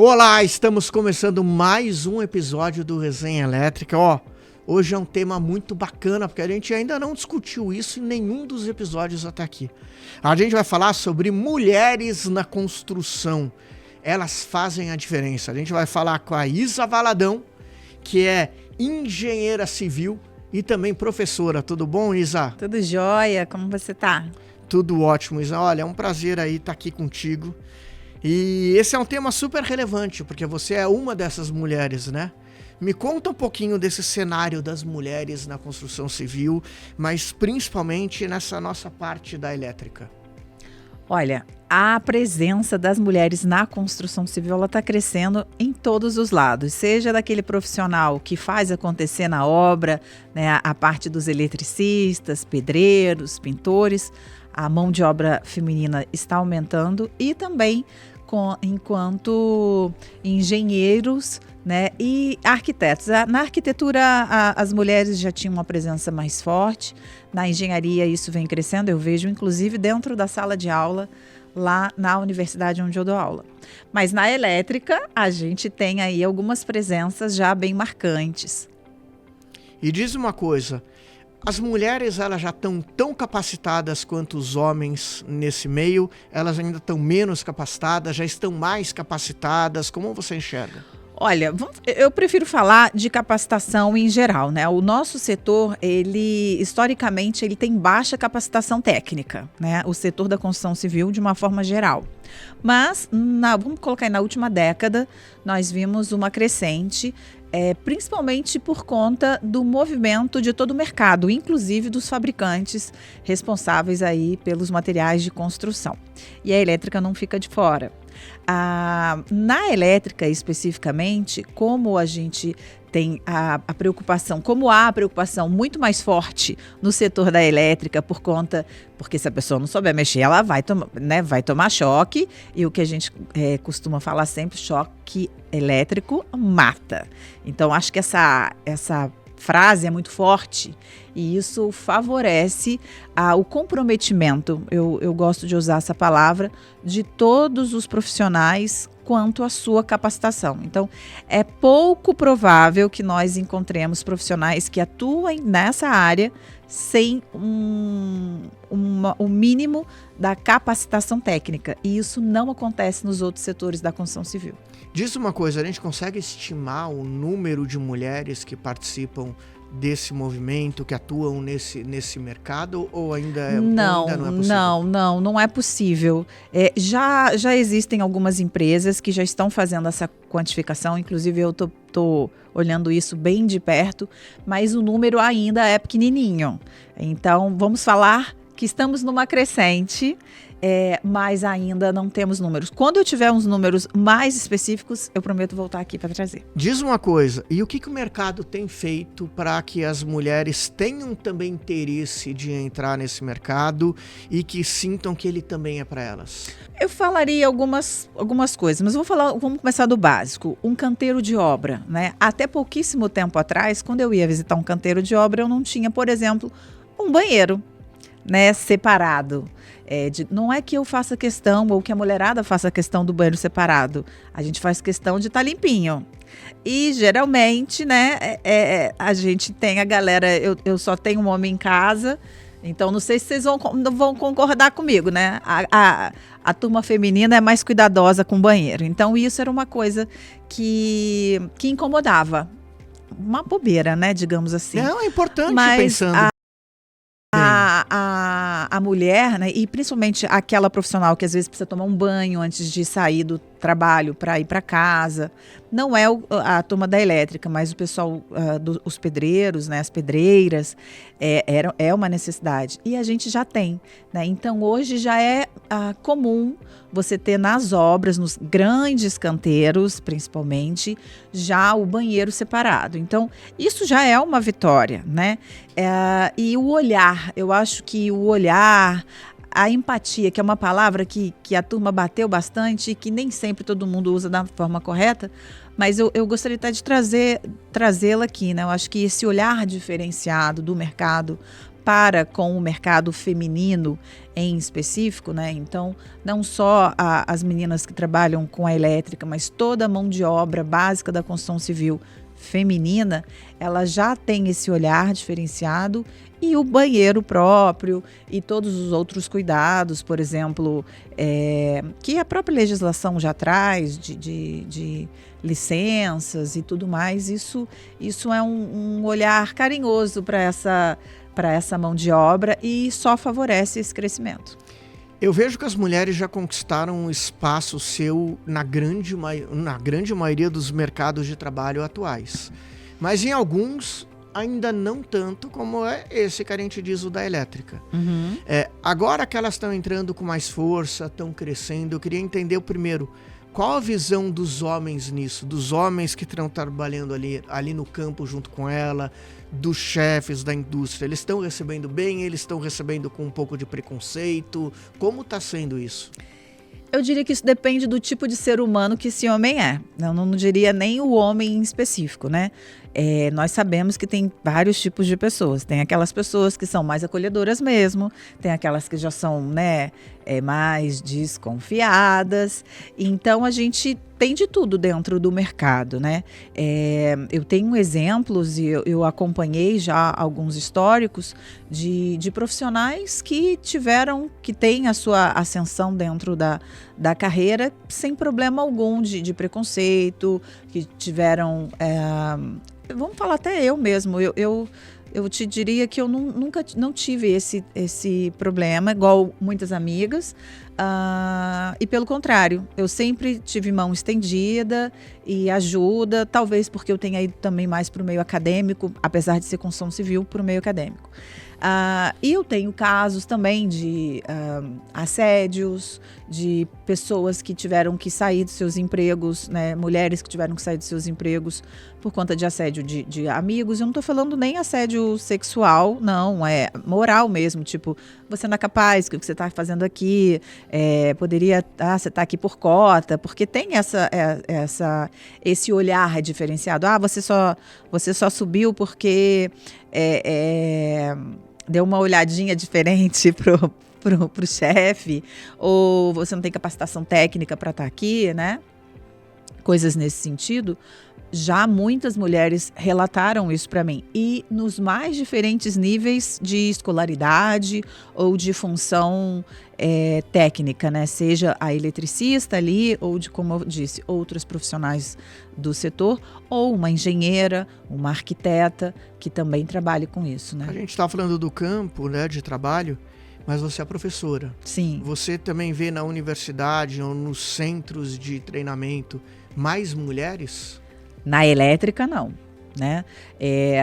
Olá, estamos começando mais um episódio do Resenha Elétrica. Hoje é um tema muito bacana, porque a gente ainda não discutiu isso em nenhum dos episódios até aqui. A gente vai falar sobre mulheres na construção. Elas fazem a diferença. A gente vai falar com a Isa Valadão, que é engenheira civil e também professora. Tudo bom, Isa? Tudo jóia, como você tá? Tudo ótimo, Isa. Olha, é um prazer aí estar aqui contigo. E esse é um tema super relevante, porque você é uma dessas mulheres, né? Me conta um pouquinho desse cenário das mulheres na construção civil, mas principalmente nessa nossa parte da elétrica. Olha, a presença das mulheres na construção civil, ela está crescendo em todos os lados, seja daquele profissional que faz acontecer na obra, né, a parte dos eletricistas, pedreiros, pintores, a mão de obra feminina está aumentando e também enquanto engenheiros, né, e arquitetos. Na arquitetura, as mulheres já tinham uma presença mais forte. Na engenharia, isso vem crescendo. Eu vejo, inclusive, dentro da sala de aula, lá na universidade onde eu dou aula. Mas na elétrica, a gente tem aí algumas presenças já bem marcantes. E diz uma coisa, as mulheres elas já estão tão capacitadas quanto os homens nesse meio? Elas ainda estão menos capacitadas? Já estão mais capacitadas? Como você enxerga? Olha, eu prefiro falar de capacitação em geral, né? O nosso setor, historicamente, ele tem baixa capacitação técnica, né? O setor da construção civil, de uma forma geral. Mas, vamos colocar aí, na última década, nós vimos uma crescente, principalmente por conta do movimento de todo o mercado, inclusive dos fabricantes responsáveis aí pelos materiais de construção. E a elétrica não fica de fora. Na elétrica especificamente, como a gente tem a preocupação, como há a preocupação muito mais forte no setor da elétrica porque se a pessoa não souber mexer, ela vai tomar choque, e o que a gente costuma falar sempre, choque elétrico mata. Então, acho que essa frase é muito forte e isso favorece o comprometimento, eu gosto de usar essa palavra, de todos os profissionais quanto à sua capacitação. Então, é pouco provável que nós encontremos profissionais que atuem nessa área sem o mínimo da capacitação técnica, e isso não acontece nos outros setores da construção civil. Diz uma coisa, a gente consegue estimar o número de mulheres que participam desse movimento, que atuam nesse mercado, ou ainda não é possível? Não é possível. Já existem algumas empresas que já estão fazendo essa quantificação, inclusive eu tô olhando isso bem de perto, mas o número ainda é pequenininho. Então, vamos falar que estamos numa crescente, mas ainda não temos números. Quando eu tiver uns números mais específicos, eu prometo voltar aqui para trazer. Diz uma coisa, e o que o mercado tem feito para que as mulheres tenham também interesse de entrar nesse mercado e que sintam que ele também é para elas? Eu falaria algumas coisas, mas vamos começar do básico. Um canteiro de obra, né? Até pouquíssimo tempo atrás, quando eu ia visitar um canteiro de obra, eu não tinha, por exemplo, um banheiro, né, separado. Não é que eu faça questão ou que a mulherada faça questão do banheiro separado. A gente faz questão de estar limpinho. E geralmente, né, a gente tem a galera, eu só tenho um homem em casa, então não sei se vocês vão concordar comigo, né? A turma feminina é mais cuidadosa com o banheiro. Então isso era uma coisa que incomodava. Uma bobeira, né, digamos assim. Não, é importante pensando. A mulher, né, e principalmente aquela profissional que às vezes precisa tomar um banho antes de sair do trabalho para ir para casa, não é a turma da elétrica, mas o pessoal, os pedreiros, né, as pedreiras, é uma necessidade. E a gente já tem, né? Então hoje já é comum você ter nas obras, nos grandes canteiros, principalmente, já o banheiro separado. Então, isso já é uma vitória, né? E o olhar, eu acho que o olhar, a empatia, que é uma palavra que a turma bateu bastante e que nem sempre todo mundo usa da forma correta, mas eu gostaria até de trazê-la aqui, né? Eu acho que esse olhar diferenciado do mercado depara com o mercado feminino em específico, né? Então, não só as meninas que trabalham com a elétrica, mas toda a mão de obra básica da construção civil feminina, ela já tem esse olhar diferenciado, e o banheiro próprio e todos os outros cuidados, por exemplo, que a própria legislação já traz de licenças e tudo mais, isso é um olhar carinhoso para essa mão de obra e só favorece esse crescimento. Eu vejo que as mulheres já conquistaram um espaço seu na grande maioria dos mercados de trabalho atuais. Mas em alguns, ainda não tanto como é esse que a gente diz, o da elétrica. Uhum. Agora que elas estão entrando com mais força, estão crescendo, eu queria entender primeiro, qual a visão dos homens nisso? Dos homens que estão trabalhando ali no campo junto com ela, dos chefes da indústria. Eles estão recebendo bem? Eles estão recebendo com um pouco de preconceito? Como está sendo isso? Eu diria que isso depende do tipo de ser humano que esse homem é. Eu não diria nem o homem em específico, né? Nós sabemos que tem vários tipos de pessoas. Tem aquelas pessoas que são mais acolhedoras mesmo, tem aquelas que já são, né, mais desconfiadas. Então, a gente tem de tudo dentro do mercado, né? Eu tenho exemplos e eu acompanhei já alguns históricos de profissionais que têm a sua ascensão dentro da carreira sem problema algum de preconceito, que tiveram... vamos falar até eu mesmo, eu te diria que eu nunca não tive esse problema, igual muitas amigas, e pelo contrário, eu sempre tive mão estendida e ajuda, talvez porque eu tenha ido também mais para o meio acadêmico, apesar de ser construção civil, para o meio acadêmico. E eu tenho casos também de assédios, de pessoas que tiveram que sair dos seus empregos, né, mulheres que tiveram que sair dos seus empregos por conta de assédio de amigos. Eu não estou falando nem assédio sexual, não, é moral mesmo, tipo, você não é capaz, o que você está fazendo aqui, você está aqui por cota, porque tem esse olhar diferenciado. Você só subiu porque deu uma olhadinha diferente pro chefe, ou você não tem capacitação técnica para estar aqui, né? Coisas nesse sentido. Já muitas mulheres relataram isso para mim, e nos mais diferentes níveis de escolaridade ou de função técnica, né? Seja a eletricista ali, ou de, como eu disse, outros profissionais do setor, ou uma engenheira, uma arquiteta que também trabalhe com isso, né? A gente está falando do campo, né, de trabalho, mas você é professora. Sim. Você também vê na universidade ou nos centros de treinamento mais mulheres? Na elétrica, não, né?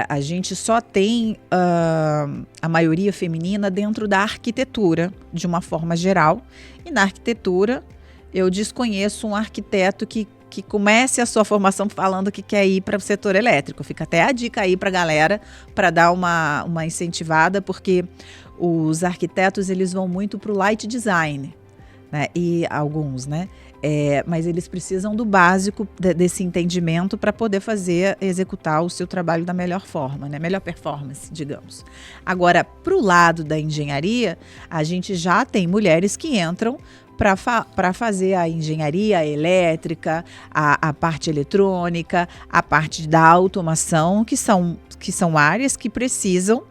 A gente só tem a maioria feminina dentro da arquitetura, de uma forma geral. E na arquitetura, eu desconheço um arquiteto que comece a sua formação falando que quer ir para o setor elétrico. Fica até a dica aí para a galera, para dar uma incentivada, porque os arquitetos, eles vão muito para o light design, né? E alguns, né? Mas eles precisam do básico desse entendimento para poder executar o seu trabalho da melhor forma, né? Melhor performance, digamos. Agora, para o lado da engenharia, a gente já tem mulheres que entram para fazer a engenharia elétrica, a parte eletrônica, a parte da automação, que são áreas que precisam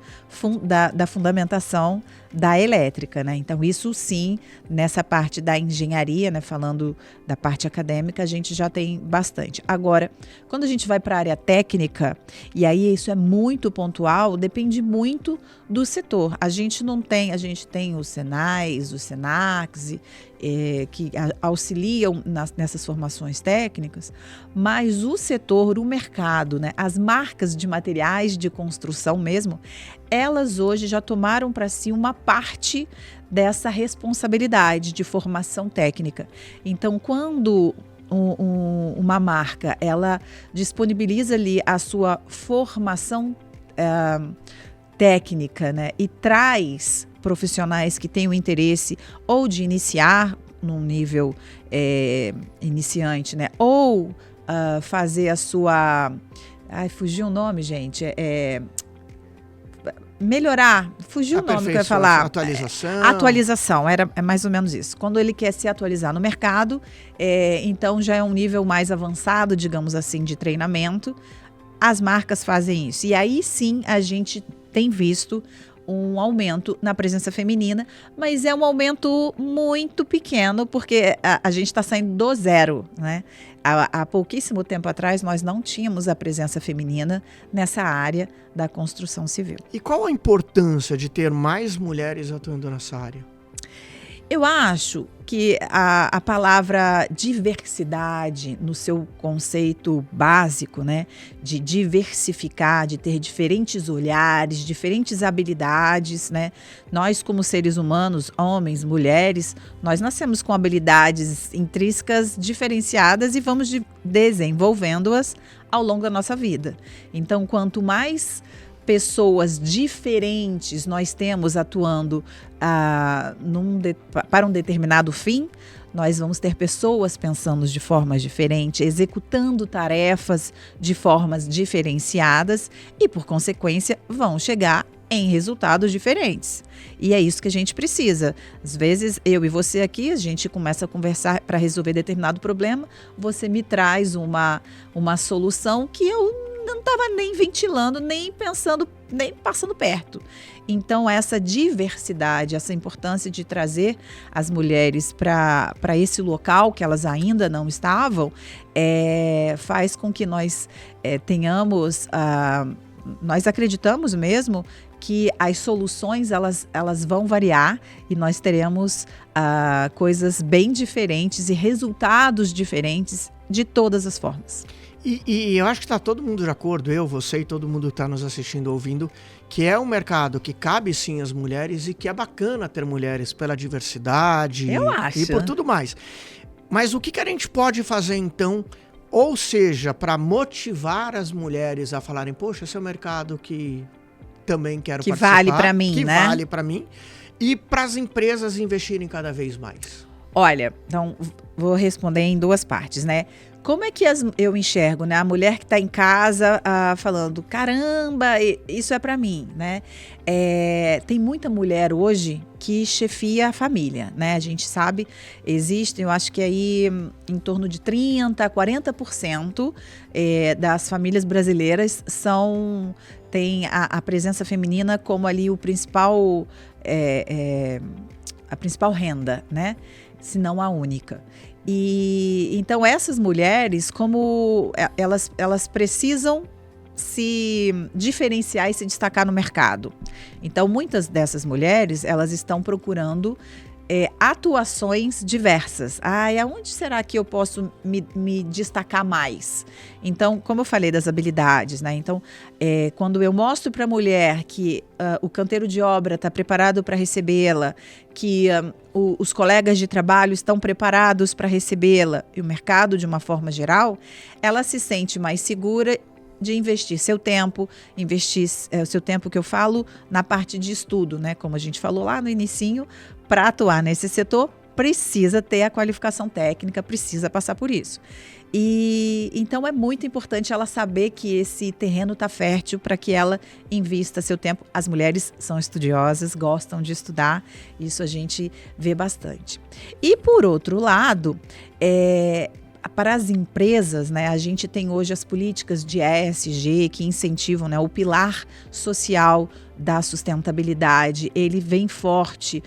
da fundamentação da elétrica, né? Então, isso sim, nessa parte da engenharia, né, falando da parte acadêmica, a gente já tem bastante. Agora, quando a gente vai para a área técnica, e aí isso é muito pontual, depende muito do setor. A gente tem os Senais, os Senacs, que auxiliam nessas formações técnicas, mas o setor, o mercado, né, as marcas de materiais de construção mesmo, elas hoje já tomaram para si uma parte dessa responsabilidade de formação técnica. Então, quando uma marca ela disponibiliza ali a sua formação técnica, né, e traz profissionais que tenham interesse ou de iniciar num nível iniciante, né, ou fazer a sua... Ai, fugiu o nome, gente. melhorar, fugiu o nome que eu ia falar. Atualização. Atualização, é mais ou menos isso. Quando ele quer se atualizar no mercado, então já é um nível mais avançado, digamos assim, de treinamento. As marcas fazem isso. E aí sim a gente tem visto um aumento na presença feminina, mas é um aumento muito pequeno, porque a gente está saindo do zero, né? Há pouquíssimo tempo atrás, nós não tínhamos a presença feminina nessa área da construção civil. E qual a importância de ter mais mulheres atuando nessa área? Eu acho que a palavra diversidade, no seu conceito básico, né, de diversificar, de ter diferentes olhares, diferentes habilidades, né? Nós, como seres humanos, homens, mulheres, nós nascemos com habilidades intrínsecas diferenciadas e vamos desenvolvendo-as ao longo da nossa vida. Então, quanto mais pessoas diferentes nós temos atuando para um determinado fim, nós vamos ter pessoas pensando de formas diferentes, executando tarefas de formas diferenciadas e, por consequência, vão chegar em resultados diferentes. E é isso que a gente precisa. Às vezes, eu e você aqui, a gente começa a conversar para resolver determinado problema, você me traz uma solução que eu não estava nem ventilando, nem pensando, nem passando perto. Então, essa diversidade, essa importância de trazer as mulheres para esse local que elas ainda não estavam, faz com que nós tenhamos, nós acreditamos mesmo que as soluções elas vão variar e nós teremos coisas bem diferentes e resultados diferentes de todas as formas. E eu acho que está todo mundo de acordo, eu, você e todo mundo que está nos assistindo, ouvindo, que é um mercado que cabe sim às mulheres e que é bacana ter mulheres pela diversidade e por tudo mais. Mas o que a gente pode fazer então, ou seja, para motivar as mulheres a falarem, poxa, esse é um mercado que também quero que participar. Vale para mim, que né? vale para mim. E para as empresas investirem cada vez mais. Olha, então vou responder em duas partes, né? Como é que eu enxergo, né? A mulher que está em casa falando, caramba, isso é para mim, né? Tem muita mulher hoje que chefia a família, né? A gente sabe, existem, eu acho que aí em torno de 30% a 40% das famílias brasileiras tem a presença feminina como ali a principal renda, né? Se não a única. E então essas mulheres, como elas precisam se diferenciar e se destacar no mercado. Então muitas dessas mulheres, elas estão procurando atuações diversas. Aonde será que eu posso me destacar mais? Então, como eu falei das habilidades, né? Então, quando eu mostro para a mulher que o canteiro de obra está preparado para recebê-la, que os colegas de trabalho estão preparados para recebê-la, e o mercado de uma forma geral, ela se sente mais segura de investir seu tempo, o seu tempo que eu falo na parte de estudo, né? Como a gente falou lá no inicinho, para atuar nesse setor, precisa ter a qualificação técnica, precisa passar por isso. E então é muito importante ela saber que esse terreno está fértil para que ela invista seu tempo. As mulheres são estudiosas, gostam de estudar, isso a gente vê bastante. E por outro lado, para as empresas, né, a gente tem hoje as políticas de ESG que incentivam, né, o pilar social da sustentabilidade. Ele vem forte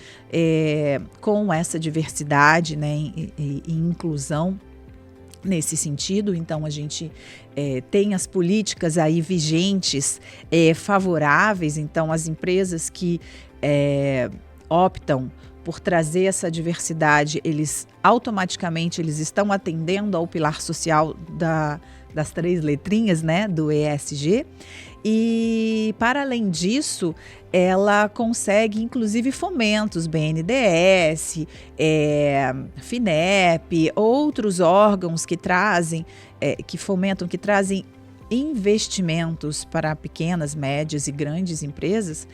com essa diversidade, né, e inclusão nesse sentido. Então a gente tem as políticas aí vigentes favoráveis. Então as empresas que optam por trazer essa diversidade, eles automaticamente estão atendendo ao pilar social das 3 letrinhas, né, do ESG. E, para além disso, ela consegue, inclusive, fomentos, BNDES, FINEP, outros órgãos que trazem, que fomentam, que trazem investimentos para pequenas, médias e grandes empresas.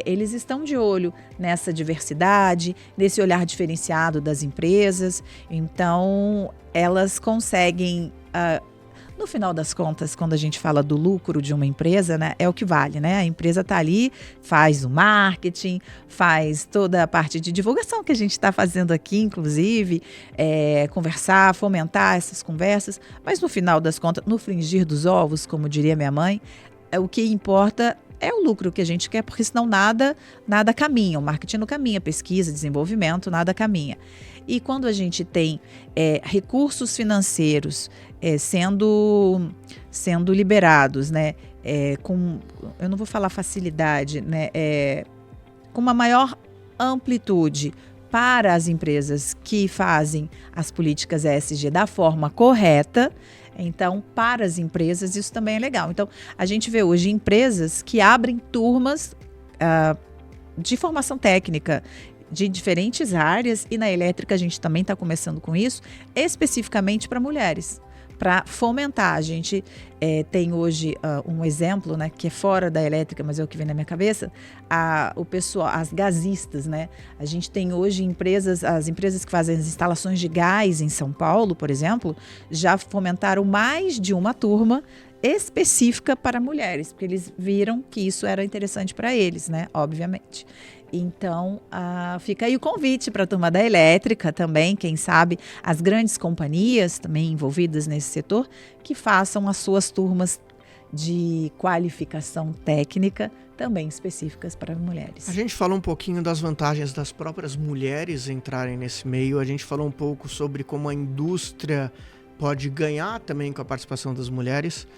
Eles estão de olho nessa diversidade, nesse olhar diferenciado das empresas. Então, elas conseguem No final das contas, quando a gente fala do lucro de uma empresa, né, é o que vale, né? A empresa está ali, faz o marketing, faz toda a parte de divulgação que a gente está fazendo aqui, inclusive, conversar, fomentar essas conversas, mas no final das contas, no fringir dos ovos, como diria minha mãe, o que importa é o lucro que a gente quer, porque senão nada caminha, o marketing não caminha, pesquisa, desenvolvimento, nada caminha. E quando a gente tem recursos financeiros sendo liberados, né, eu não vou falar facilidade, né, com uma maior amplitude para as empresas que fazem as políticas ESG da forma correta, então, para as empresas, isso também é legal. Então, a gente vê hoje empresas que abrem turmas de formação técnica de diferentes áreas, e na elétrica a gente também está começando com isso, especificamente para mulheres, para fomentar. A gente tem hoje um exemplo, né, que é fora da elétrica, mas é o que vem na minha cabeça, o pessoal, as gasistas, né? A gente tem hoje as empresas que fazem as instalações de gás em São Paulo, por exemplo, já fomentaram mais de uma turma específica para mulheres, porque eles viram que isso era interessante para eles, né? Obviamente. Então, fica aí o convite para a turma da elétrica também, quem sabe as grandes companhias também envolvidas nesse setor, que façam as suas turmas de qualificação técnica também específicas para mulheres. A gente falou um pouquinho das vantagens das próprias mulheres entrarem nesse meio, a gente falou um pouco sobre como a indústria pode ganhar também com a participação das mulheres,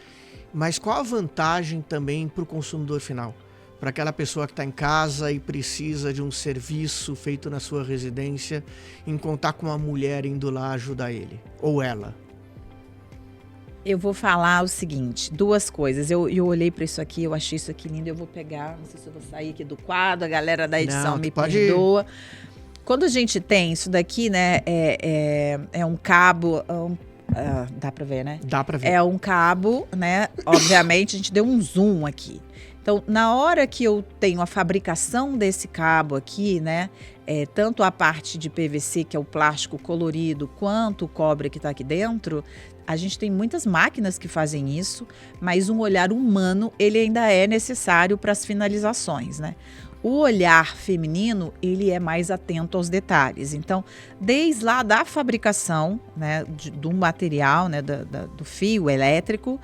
mas qual a vantagem também para o consumidor final? Para aquela pessoa que está em casa e precisa de um serviço feito na sua residência, em contar com uma mulher indo lá ajudar ele, ou ela? Eu vou falar o seguinte, duas coisas. Eu olhei para isso aqui, eu achei isso aqui lindo, eu vou pegar, não sei se eu vou sair aqui do quadro, a galera da edição me perdoa. Quando a gente tem isso daqui, né, é um cabo... dá para ver, né? Dá para ver. É um cabo, né? Obviamente, a gente deu um zoom aqui. Então, na hora que eu tenho a fabricação desse cabo aqui, né, tanto a parte de PVC, que é o plástico colorido, quanto o cobre que está aqui dentro, a gente tem muitas máquinas que fazem isso, mas um olhar humano, ele ainda é necessário para as finalizações, né? O olhar feminino, ele é mais atento aos detalhes. Então, desde lá da fabricação, né, do material, né, do fio elétrico,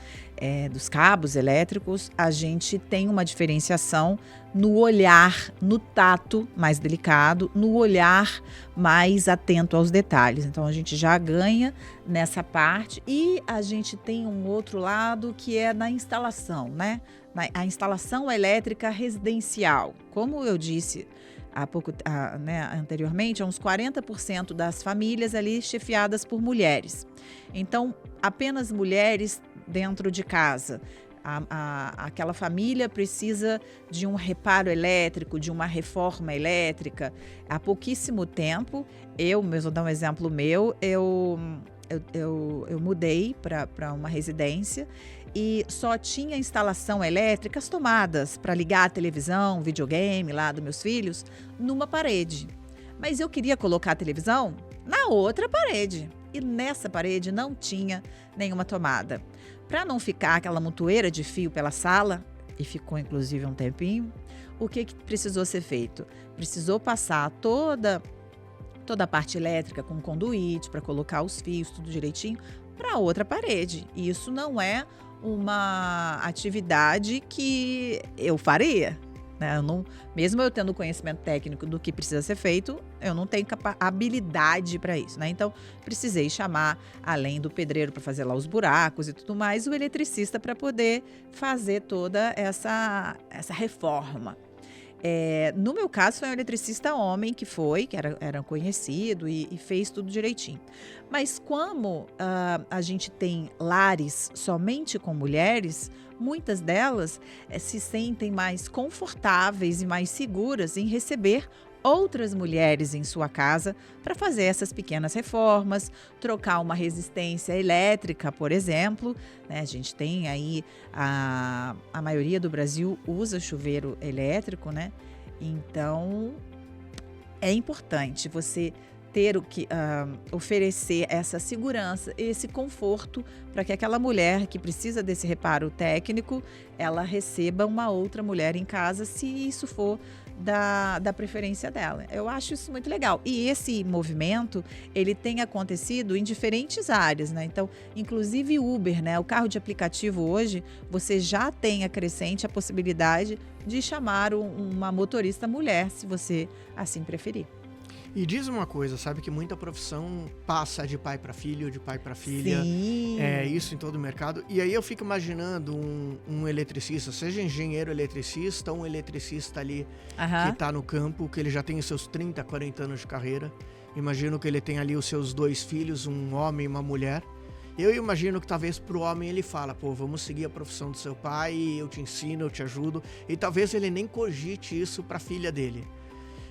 dos cabos elétricos, a gente tem uma diferenciação no olhar, no tato mais delicado, no olhar mais atento aos detalhes. Então, a gente já ganha nessa parte e a gente tem um outro lado que é na instalação, né? A instalação elétrica residencial. Como eu disse anteriormente, uns 40% das famílias ali chefiadas por mulheres. Então, apenas mulheres dentro de casa. Aquela família precisa de um reparo elétrico, de uma reforma elétrica. Há pouquíssimo tempo, vou dar um exemplo meu, eu mudei para uma residência e só tinha instalação elétrica, as tomadas para ligar a televisão, videogame lá dos meus filhos, numa parede. Mas eu queria colocar a televisão na outra parede. E nessa parede não tinha nenhuma tomada. Para não ficar aquela montoeira de fio pela sala, e ficou inclusive um tempinho, o que precisou ser feito? Precisou passar toda a parte elétrica com conduíte para colocar os fios, tudo direitinho, para outra parede. E isso não é uma atividade que eu faria, né? Mesmo eu tendo conhecimento técnico do que precisa ser feito, eu não tenho habilidade para isso, né? Então, precisei chamar, além do pedreiro para fazer lá os buracos e tudo mais, o eletricista para poder fazer toda essa reforma. No meu caso, foi um eletricista homem que era conhecido e fez tudo direitinho. Mas como a gente tem lares somente com mulheres, muitas delas se sentem mais confortáveis e mais seguras em receber outras mulheres em sua casa para fazer essas pequenas reformas, trocar uma resistência elétrica, por exemplo, né? A gente tem aí, a maioria do Brasil usa chuveiro elétrico, né? Então, é importante você oferecer essa segurança, esse conforto para que aquela mulher que precisa desse reparo técnico, ela receba uma outra mulher em casa, se isso for da preferência dela. Eu acho isso muito legal. E esse movimento, ele tem acontecido em diferentes áreas, né? Então, inclusive Uber, né? O carro de aplicativo hoje, você já tem acrescente a possibilidade de chamar uma motorista mulher, se você assim preferir. E diz uma coisa, sabe que muita profissão passa de pai para filho, de pai para filha. Sim. É isso em todo o mercado. E aí eu fico imaginando um eletricista, seja engenheiro eletricista ou um eletricista ali que está no campo, que ele já tem os seus 30, 40 anos de carreira. Imagino que ele tem ali os seus 2 filhos, um homem e uma mulher. Eu imagino que talvez pro homem ele fala, pô, vamos seguir a profissão do seu pai, eu te ensino, eu te ajudo. E talvez ele nem cogite isso para a filha dele.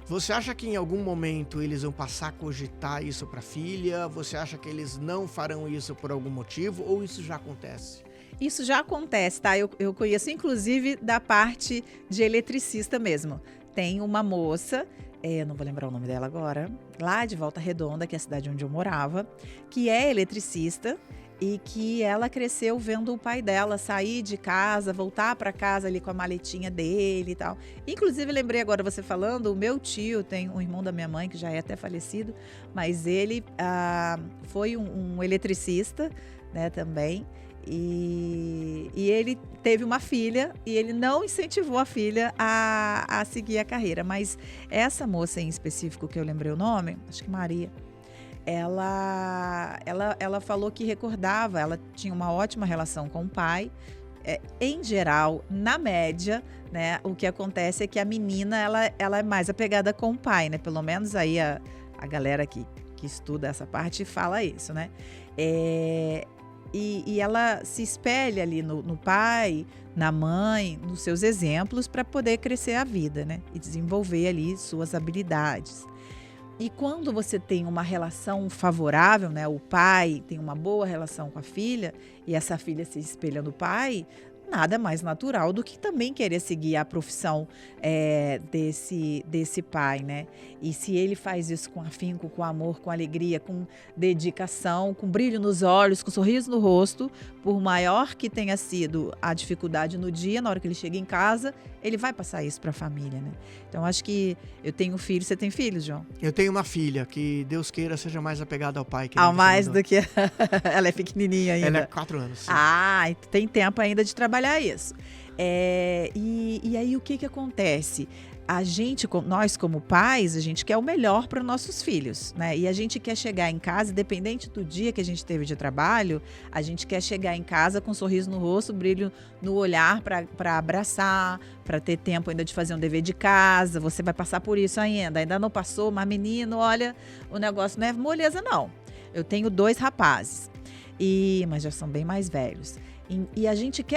Você acha que em algum momento eles vão passar a cogitar isso para a filha? Você acha que eles não farão isso por algum motivo ou isso já acontece? Isso já acontece, tá? Eu conheço, inclusive, da parte de eletricista mesmo. Tem uma moça, eu não vou lembrar o nome dela agora, lá de Volta Redonda, que é a cidade onde eu morava, que é eletricista e que ela cresceu vendo o pai dela sair de casa, voltar para casa ali com a maletinha dele e tal. Inclusive, lembrei agora você falando, o meu tio tem um irmão da minha mãe, que já é até falecido, mas ele foi um eletricista, né, também. E ele teve uma filha e ele não incentivou a filha a seguir a carreira. Mas essa moça em específico, que eu lembrei o nome, acho que Maria, ela falou que recordava, ela tinha uma ótima relação com o pai. Em geral, na média, né, o que acontece é que a menina ela é mais apegada com o pai, né? Pelo menos aí a galera que estuda essa parte fala isso, né? E ela se espelha ali no pai, na mãe, nos seus exemplos para poder crescer a vida, né? E desenvolver ali suas habilidades. E quando você tem uma relação favorável, né? O pai tem uma boa relação com a filha e essa filha se espelha no pai, nada mais natural do que também querer seguir a profissão desse pai, né? E se ele faz isso com afinco, com amor, com alegria, com dedicação, com brilho nos olhos, com sorriso no rosto, por maior que tenha sido a dificuldade no dia, na hora que ele chega em casa, ele vai passar isso para a família, né? Então, acho que eu tenho filho. Você tem filhos, João? Eu tenho uma filha, que Deus queira seja mais apegada ao pai. Ao mais do que... Ela é pequenininha ainda. Ela é 4 anos. Sim. Tem tempo ainda de trabalhar isso. E aí, o que acontece? Nós como pais, a gente quer o melhor para os nossos filhos, né? E a gente quer chegar em casa, independente do dia que a gente teve de trabalho, a gente quer chegar em casa com um sorriso no rosto, brilho no olhar para abraçar, para ter tempo ainda de fazer um dever de casa. Você vai passar por isso ainda não passou, mas menino, olha, o negócio não é moleza não. Eu tenho 2 rapazes, mas já são bem mais velhos. E a gente quer